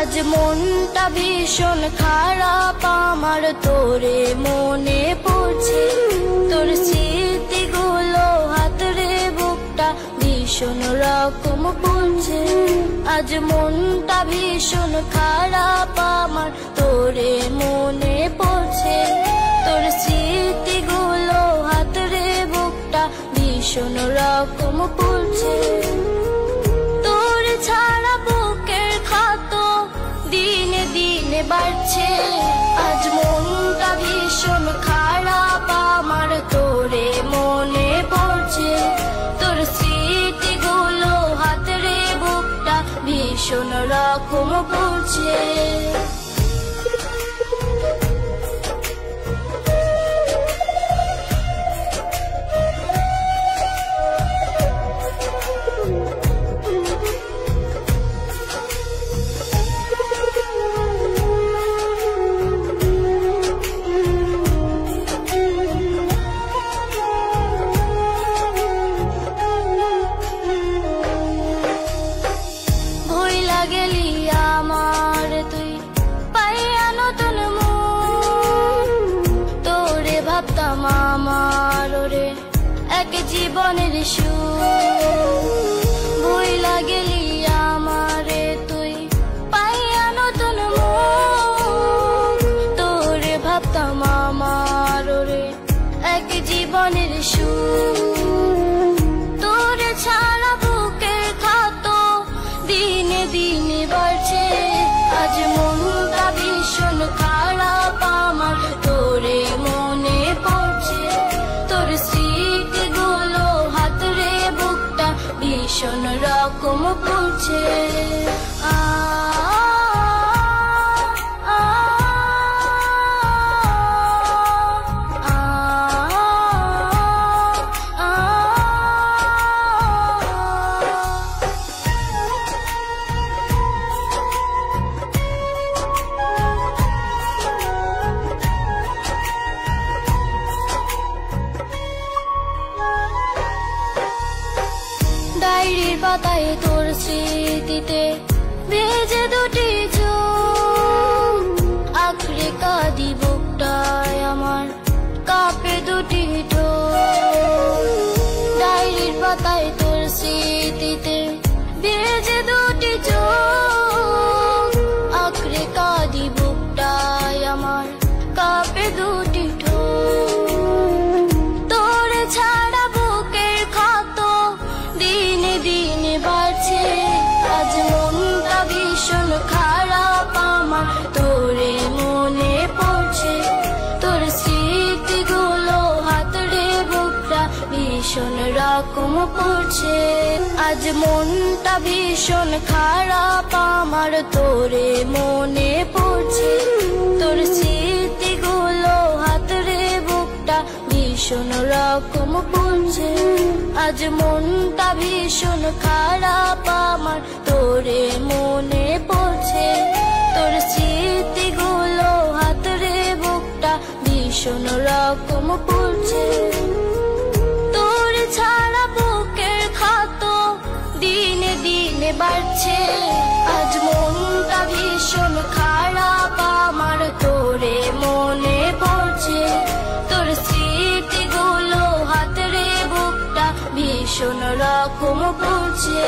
আজ মনটা ভীষণ খারাপ আমার, তোরে মনে পড়ছে। তোর স্মৃতিগুলো হাতরে বুকটা ভীষণ রকম পড়ছে। আজ মনটা ভীষণ খারাপ আমার, তোরে মনে পড়ছে। তোর স্মৃতিগুলো হাতরে বুকটা ভীষণ রকম পড়ছে। তোর ছাড়া বুকের ক্ষত দিনে দিনে বাড়ছে। আজ মনটা ভীষণ খারাপ আমার, তোরে মনে পড়ছে। তোর স্মৃতিগুলো হাতরে বুকটা ভীষণ রকম পড়ছে। গেলি আমার তুই পাইয়া নতুন মন, তোরে ভাবতাম আমার ওরে এক জীবনের সুর। ভুইলা গেলি আমারে তুই পাইয়া নতুন মন, তোরে ভাবতাম আমার ওরে এক জীবনের সুর। তোরে ছাড়া বুকের ক্ষত দিনে দিনে বাড়ছে। আজ মনটা ভীষণ খারাপ আমার, তোরে মনে পড়ছে। তোর স্মৃতিগুলো হাতরে বুকটা ভীষণ রকম পড়ছে। ডায়েরির পাতায় তোর স্মৃতিতে ভেজে দুটি চোখ, আঁকড়ে কাঁদি বুকটায় আমার কাঁপে দুটি ঠোঁট। ডায়েরির পাতায় তোর স্মৃতিতে ভেজে দুটি চোখ, আঁকড়ে কাঁদি বুকটায় আমার কাঁপে দুটি ঠোঁট। তোরে ছাড়া বুকের ক্ষত দিনে দিনে বাড়ছে। আজ মনটা ভীষণ খারাপ আমার, তোরে মনে পড়ছে। তোর স্মৃতিগুলো হাতরে বুকটা ভীষণ রকম পড়ছে। আজ মনটা ভীষণ খারাপ আমার, তোরে মনে পড়ছে। তোর স্মৃতিগুলো হাতরে বুকটা ভীষণ রকম পড়ছে। আজ মনটা ভীষণ খারাপ আমার, তোরে মনে পড়ছে। তোর স্মৃতিগুলো হাতরে বুকটা ভীষণ রকম পড়ছে। তোর ছাড়া বুকের ক্ষত দিনে দিনে বাড়ছে। আজ মনটা ভীষণ খারাপ আমার, তোরে মনে পড়ছে। তোর স্মৃতিগুলো হাতরে বুকটা ভীষণ রকম পড়ছে।